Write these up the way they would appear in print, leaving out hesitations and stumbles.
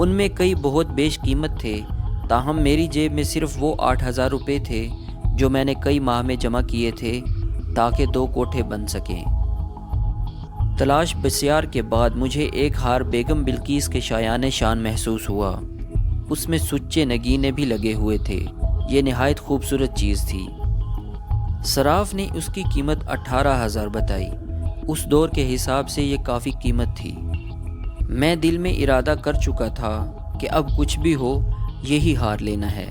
ان میں کئی بہت بیش قیمت تھے، تاہم میری جیب میں صرف وہ 8,000 روپے تھے جو میں نے کئی ماہ میں جمع کیے تھے تاکہ 2 کوٹھے بن سکیں۔ تلاش بسیار کے بعد مجھے ایک ہار بیگم بلقیس کے شایان شان محسوس ہوا۔ اس میں سچے نگینے بھی لگے ہوئے تھے۔ یہ نہایت خوبصورت چیز تھی۔ صراف نے اس کی قیمت 18,000 بتائی۔ اس دور کے حساب سے یہ کافی قیمت تھی۔ میں دل میں ارادہ کر چکا تھا کہ اب کچھ بھی ہو یہی ہار لینا ہے،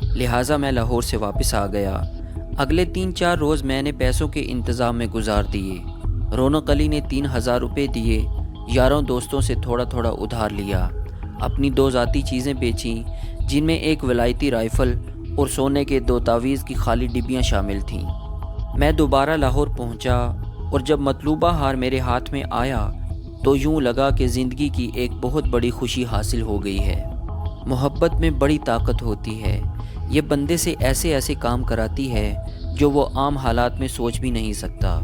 لہٰذا میں لاہور سے واپس آ گیا۔ اگلے 3-4 روز میں نے پیسوں کے انتظام میں گزار دیے۔ رونق علی نے 3,000 روپے دیے، یاروں دوستوں سے تھوڑا تھوڑا ادھار لیا، اپنی 2 ذاتی چیزیں بیچیں جن میں ایک ولایتی رائفل اور سونے کے 2 تعویذ کی خالی ڈبیاں شامل تھیں۔ میں دوبارہ لاہور پہنچا اور جب مطلوبہ ہار میرے ہاتھ میں آیا تو یوں لگا کہ زندگی کی ایک بہت بڑی خوشی حاصل ہو گئی ہے۔ محبت میں بڑی طاقت ہوتی ہے، یہ بندے سے ایسے ایسے کام کراتی ہے جو وہ عام حالات میں سوچ بھی نہیں سکتا۔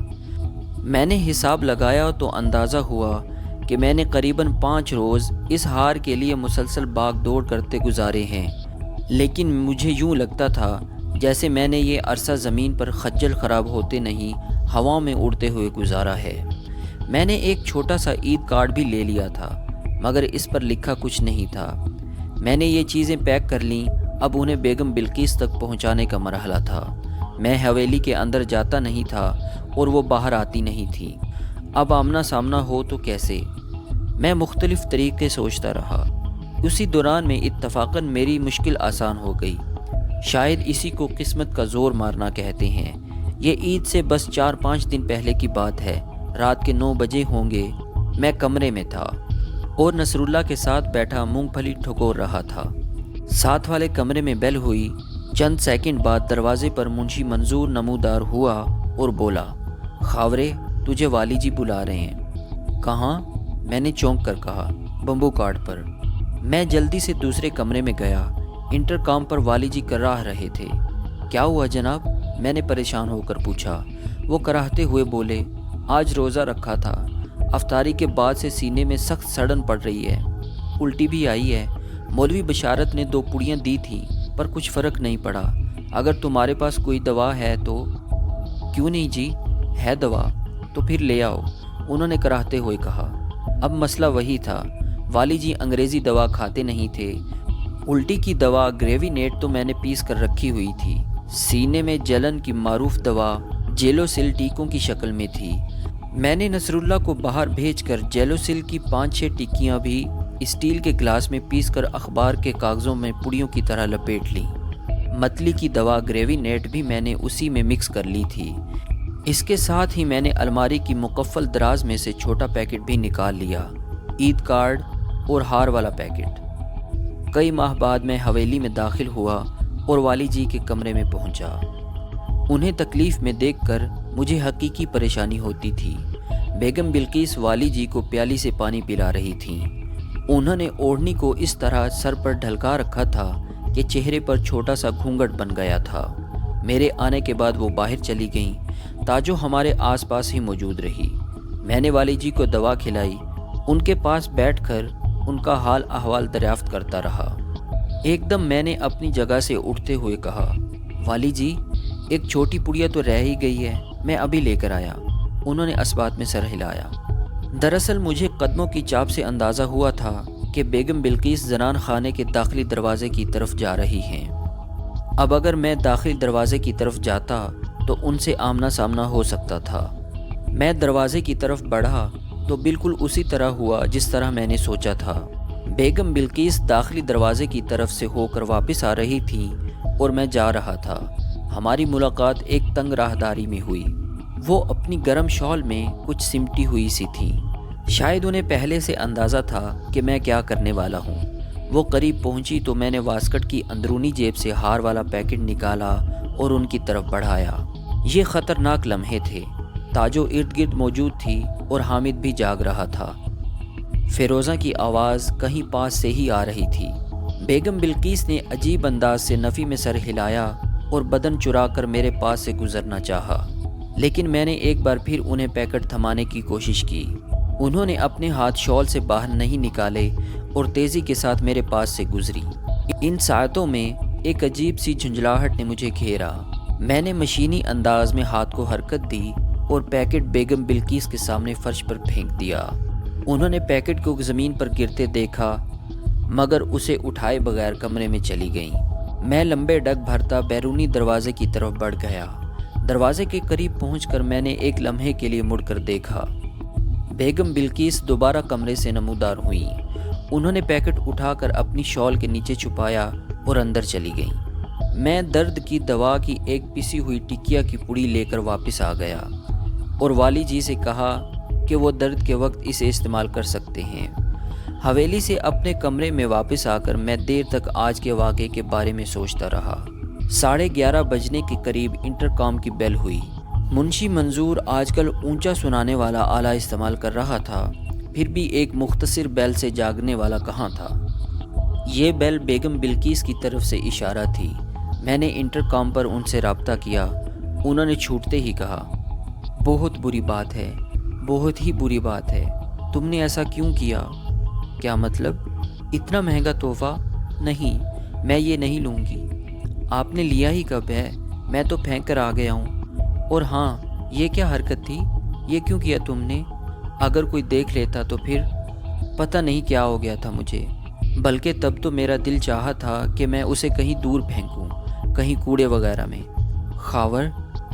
میں نے حساب لگایا تو اندازہ ہوا کہ میں نے قریباً 5 روز اس ہار کے لیے مسلسل باغ دوڑ کرتے گزارے ہیں، لیکن مجھے یوں لگتا تھا جیسے میں نے یہ عرصہ زمین پر خجل خراب ہوتے نہیں ہواؤں میں اڑتے ہوئے گزارا ہے۔ میں نے ایک چھوٹا سا عید کارڈ بھی لے لیا تھا، مگر اس پر لکھا کچھ نہیں تھا۔ میں نے یہ چیزیں پیک کر لیں، اب انہیں بیگم بلقیس تک پہنچانے کا مرحلہ تھا۔ میں حویلی کے اندر جاتا نہیں تھا اور وہ باہر آتی نہیں تھی۔ اب آمنا سامنا ہو تو کیسے؟ میں مختلف طریقے سوچتا رہا۔ اسی دوران میں اتفاقاً میری مشکل آسان ہو گئی۔ شاید اسی کو قسمت کا زور مارنا کہتے ہیں۔ یہ عید سے بس 4-5 دن پہلے کی بات ہے۔ رات کے 9 بجے ہوں گے۔ میں کمرے میں تھا اور نصر اللہ کے ساتھ بیٹھا مونگ پھلی ٹھکور رہا تھا۔ ساتھ والے کمرے میں بیل ہوئی۔ چند سیکنڈ بعد دروازے پر منشی منظور نمودار ہوا اور بولا، خاورے تجھے والی جی بلا رہے ہیں۔ کہاں؟ میں نے چونک کر کہا، بمبو کارڈ پر۔ میں جلدی سے دوسرے کمرے میں گیا۔ انٹرکام پر والی جی کراہ رہے تھے۔ کیا ہوا جناب؟ میں نے پریشان ہو کر پوچھا۔ وہ کراہتے ہوئے بولے، آج روزہ رکھا تھا، افطاری کے بعد سے سینے میں سخت سڑن پڑ رہی ہے، الٹی بھی آئی ہے۔ مولوی بشارت نے 2 پوڑیاں دی تھیں پر کچھ فرق نہیں پڑا۔ اگر تمہارے پاس کوئی دوا ہے تو؟ کیوں نہیں جی، ہے دوا تو پھر لے آؤ، انہوں نے کراہتے ہوئے کہا۔ اب مسئلہ وہی تھا، والی جی انگریزی دوا کھاتے نہیں تھے۔ الٹی کی دوا گریوی نیٹ تو میں نے پیس کر رکھی ہوئی تھی۔ سینے میں جلن کی معروف دوا جیلوسل ٹیکوں کی شکل میں تھی۔ میں نے نصر اللہ کو باہر بھیج کر جیلوسل کی 5-6 ٹکیاں بھی اسٹیل کے گلاس میں پیس کر اخبار کے کاغذوں میں پڑیوں کی طرح لپیٹ لیں۔ متلی کی دوا گریوی نیٹ بھی میں نے اسی میں مکس کر لی تھی۔ اس کے ساتھ ہی میں نے الماری کی مقفل دراز میں سے چھوٹا پیکٹ بھی نکال لیا، عید کارڈ اور ہار والا پیکٹ۔ کئی ماہ بعد میں حویلی میں داخل ہوا اور والی جی کے کمرے میں پہنچا۔ انہیں تکلیف میں دیکھ کر مجھے حقیقی پریشانی ہوتی تھی۔ بیگم بلقیس والی جی کو پیالی سے پانی پلا رہی تھیں۔ انہوں نے اوڑھنی کو اس طرح سر پر ڈھلکا رکھا تھا کہ چہرے پر چھوٹا سا گھونگھٹ بن گیا تھا۔ میرے آنے کے بعد وہ باہر چلی گئیں، تاجو ہمارے آس پاس ہی موجود رہی۔ میں نے والی جی کو دوا کھلائی، ان کے پاس بیٹھ کر ان کا حال احوال دریافت کرتا رہا۔ ایک دم میں نے اپنی جگہ سے اٹھتے ہوئے کہا، والی جی ایک چھوٹی پڑیا تو رہ ہی گئی ہے، میں ابھی لے کر آیا۔ انہوں نے اسبات میں سر ہلایا۔ دراصل مجھے قدموں کی چاپ سے اندازہ ہوا تھا کہ بیگم بلقیس زنان خانے کے داخلی دروازے کی طرف جا رہی ہیں۔ اب اگر میں داخلی دروازے کی طرف جاتا تو ان سے آمنا سامنا ہو سکتا تھا۔ میں دروازے کی طرف بڑھا تو بالکل اسی طرح ہوا جس طرح میں نے سوچا تھا۔ بیگم بلقیس داخلی دروازے کی طرف سے ہو کر واپس آ رہی تھیں اور میں جا رہا تھا۔ ہماری ملاقات ایک تنگ راہداری میں ہوئی۔ وہ اپنی گرم شال میں کچھ سمٹی ہوئی سی تھیں۔ شاید انہیں پہلے سے اندازہ تھا کہ میں کیا کرنے والا ہوں۔ وہ قریب پہنچی تو میں نے واسکٹ کی اندرونی جیب سے ہار والا پیکٹ نکالا اور ان کی طرف بڑھایا۔ یہ خطرناک لمحے تھے۔ تاجو ارد گرد موجود تھی اور حامد بھی جاگ رہا تھا۔ فیروزہ کی آواز کہیں پاس سے ہی آ رہی تھی۔ بیگم بلقیس نے عجیب انداز سے نفی میں سر ہلایا اور بدن چرا کر میرے پاس سے گزرنا چاہا، لیکن میں نے ایک بار پھر انہیں پیکٹ تھمانے کی کوشش کی۔ انہوں نے اپنے ہاتھ شال سے باہر نہیں نکالے اور تیزی کے ساتھ میرے پاس سے گزری۔ ان ساعتوں میں ایک عجیب سی جھنجھلاہٹ نے مجھے گھیرا۔ میں نے مشینی انداز میں ہاتھ کو حرکت دی اور پیکٹ بیگم بلقیس کے سامنے فرش پر پھینک دیا۔ انہوں نے پیکٹ کو زمین پر گرتے دیکھا مگر اسے اٹھائے بغیر کمرے میں چلی گئیں۔ میں لمبے ڈگ بھرتا بیرونی دروازے کی طرف بڑھ گیا۔ دروازے کے قریب پہنچ کر میں نے ایک لمحے کے لیے مڑ کر دیکھا۔ بیگم بلقیس دوبارہ کمرے سے نمودار ہوئیں۔ انہوں نے پیکٹ اٹھا کر اپنی شال کے نیچے چھپایا اور اندر چلی گئیں۔ میں درد کی دوا کی ایک پسی ہوئی ٹکیا کی پڑی لے کر واپس آ گیا اور والی جی سے کہا کہ وہ درد کے وقت اسے استعمال کر سکتے ہیں۔ حویلی سے اپنے کمرے میں واپس آ کر میں دیر تک آج کے واقعے کے بارے میں سوچتا رہا۔ 11:30 بجنے کے قریب انٹرکام کی بیل ہوئی۔ منشی منظور آج کل اونچا سنانے والا آلہ استعمال کر رہا تھا، پھر بھی ایک مختصر بیل سے جاگنے والا کہاں تھا۔ یہ بیل بیگم بلقیس کی طرف سے اشارہ تھی۔ میں نے انٹرکام پر ان سے رابطہ کیا۔ انہوں نے چھوٹتے ہی کہا، بہت بری بات ہے، بہت ہی بری بات ہے، تم نے ایسا کیوں کیا؟ کیا مطلب؟ اتنا مہنگا تحفہ؟ نہیں، میں یہ نہیں لوں گی۔ آپ نے لیا ہی کب ہے؟ میں تو پھینک کر آ گیا ہوں۔ اور ہاں، یہ کیا حرکت تھی؟ یہ کیوں کیا تم نے؟ اگر کوئی دیکھ لیتا تو پھر پتہ نہیں کیا ہو گیا تھا مجھے، بلکہ تب تو میرا دل چاہا تھا کہ میں اسے کہیں دور پھینکوں، کہیں کوڑے وغیرہ میں۔ خاور،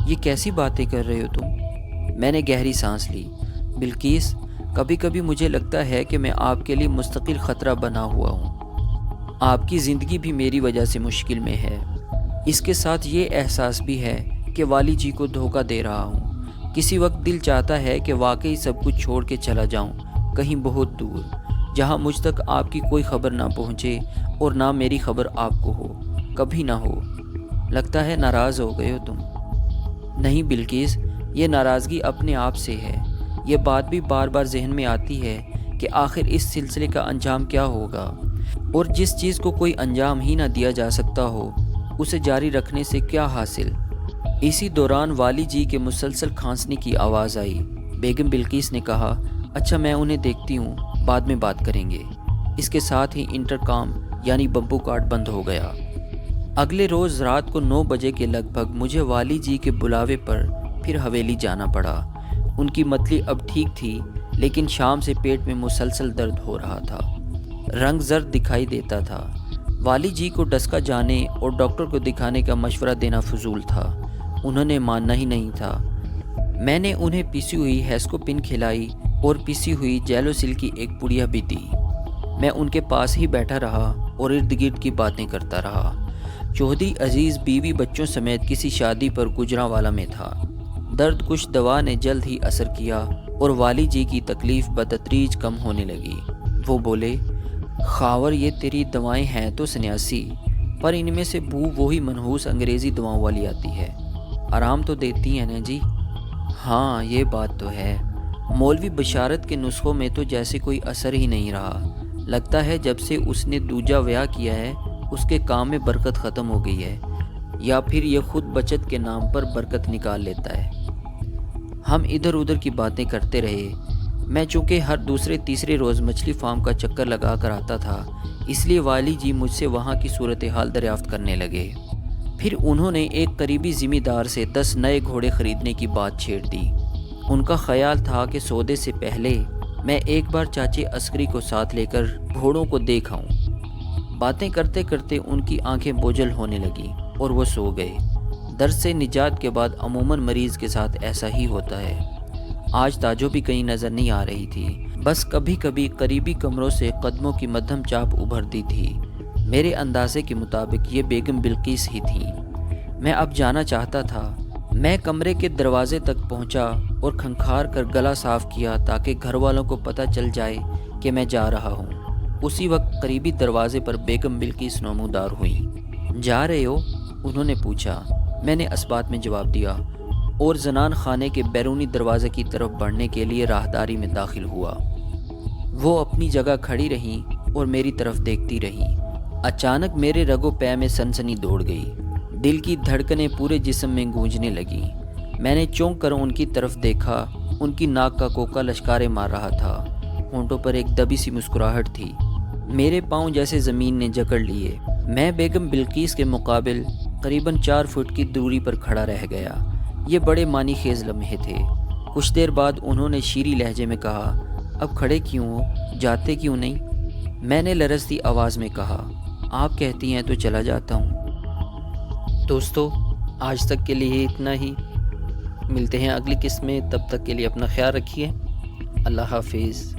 یہ کیسی باتیں کر رہے ہو تم؟ میں نے گہری سانس لی۔ بلقیس، کبھی کبھی مجھے لگتا ہے کہ میں آپ کے لیے مستقل خطرہ بنا ہوا ہوں۔ آپ کی زندگی بھی میری وجہ سے مشکل میں ہے۔ اس کے ساتھ یہ احساس بھی ہے کہ والی جی کو دھوکہ دے رہا ہوں۔ کسی وقت دل چاہتا ہے کہ واقعی سب کچھ چھوڑ کے چلا جاؤں، کہیں بہت دور، جہاں مجھ تک آپ کی کوئی خبر نہ پہنچے اور نہ میری خبر آپ کو ہو، کبھی نہ ہو۔ لگتا ہے ناراض ہو گئے ہو تم۔ نہیں بلقیس، یہ ناراضگی اپنے آپ سے ہے۔ یہ بات بھی بار بار ذہن میں آتی ہے کہ آخر اس سلسلے کا انجام کیا ہوگا، اور جس چیز کو کوئی انجام ہی نہ دیا جا سکتا ہو اسے جاری رکھنے سے کیا حاصل۔ اسی دوران والی جی کے مسلسل کھانسنے کی آواز آئی۔ بیگم بلقیس نے کہا، اچھا میں انہیں دیکھتی ہوں، بعد میں بات کریں گے۔ اس کے ساتھ ہی انٹرکام یعنی بمبو کارڈ بند ہو گیا۔ اگلے روز رات کو 9 بجے کے لگ بھگ مجھے والی جی کے بلاوے پر پھر حویلی جانا پڑا۔ ان کی متلی اب ٹھیک تھی، لیکن شام سے پیٹ میں مسلسل درد ہو رہا تھا، رنگ زرد دکھائی دیتا تھا۔ والی جی کو ڈسکا جانے اور ڈاکٹر کو دکھانے کا مشورہ دینا فضول تھا، انہوں نے ماننا ہی نہیں تھا۔ میں نے انہیں پیسی ہوئی ہیسکوپن کھلائی اور پیسی ہوئی جیلوسل کی ایک پڑیا بھی دی۔ میں ان کے پاس ہی بیٹھا رہا اور ارد گرد کی باتیں کرتا رہا۔ چودھری عزیز بیوی بچوں سمیت کسی شادی پر گجرانوالا میں تھا۔ درد کش دوا نے جلد ہی اثر کیا اور والی جی کی تکلیف بتدریج کم ہونے لگی۔ وہ بولے، خاور، یہ تیری دوائیں ہیں تو سنیاسی، پر ان میں سے بو وہی منحوس انگریزی دواؤں والی آتی ہے۔ آرام تو دیتی ہیں نا جی؟ ہاں، یہ بات تو ہے۔ مولوی بشارت کے نسخوں میں تو جیسے کوئی اثر ہی نہیں رہا۔ لگتا ہے جب سے اس نے دوجا بیاہ کیا ہے اس کے کام میں برکت ختم ہو گئی ہے، یا پھر یہ خود بچت کے نام پر برکت نکال لیتا ہے۔ ہم ادھر ادھر کی باتیں کرتے رہے۔ میں چونکہ ہر دوسرے تیسرے روز مچھلی فارم کا چکر لگا کر آتا تھا، اس لیے والی جی مجھ سے وہاں کی صورتحال دریافت کرنے لگے۔ پھر انہوں نے ایک قریبی ذمہ دار سے 10 نئے گھوڑے خریدنے کی بات چھیڑ دی۔ ان کا خیال تھا کہ سودے سے پہلے میں ایک بار چاچے عسکری کو ساتھ لے کر گھوڑوں کو دیکھ آؤں۔ باتیں کرتے کرتے ان کی آنکھیں بوجھل ہونے لگیں اور وہ سو گئے۔ درد سے نجات کے بعد عموماً مریض کے ساتھ ایسا ہی ہوتا ہے۔ آج تاجو بھی کہیں نظر نہیں آ رہی تھی، بس کبھی کبھی قریبی کمروں سے قدموں کی مدھم چاپ ابھرتی تھی۔ میرے اندازے کے مطابق یہ بیگم بلقیس ہی تھیں۔ میں اب جانا چاہتا تھا۔ میں کمرے کے دروازے تک پہنچا اور کھنکھار کر گلا صاف کیا تاکہ گھر والوں کو پتہ چل جائے کہ میں جا رہا ہوں۔ اسی وقت قریبی دروازے پر بیگم بلقیس نمودار ہوئیں۔ جا رہے ہو؟ انہوں نے پوچھا۔ میں نے اثبات میں جواب دیا اور زنان خانے کے بیرونی دروازے کی طرف بڑھنے کے لیے راہداری میں داخل ہوا۔ وہ اپنی جگہ کھڑی رہیں اور میری طرف دیکھتی رہیں۔ اچانک میرے رگو پے میں سنسنی دوڑ گئی، دل کی دھڑکنیں پورے جسم میں گونجنے لگیں۔ میں نے چونک کر ان کی طرف دیکھا۔ ان کی ناک کا کوکا لشکارے مار رہا تھا، ہونٹوں پر ایک دبی سی مسکراہٹ تھی۔ میرے پاؤں جیسے زمین نے جکڑ لیے۔ میں بیگم بلقیس کے مقابل قریباً 4 فٹ کی دوری پر کھڑا رہ گیا۔ یہ بڑے معنی خیز لمحے تھے۔ کچھ دیر بعد انہوں نے شیریں لہجے میں کہا، اب کھڑے کیوں ہو، جاتے کیوں نہیں؟ میں نے لرزتی آواز میں کہا، آپ کہتی ہیں تو چلا جاتا ہوں۔ دوستو، آج تک کے لیے اتنا ہی، ملتے ہیں اگلی قسط میں، تب تک کے لیے اپنا خیال رکھیے، اللہ حافظ۔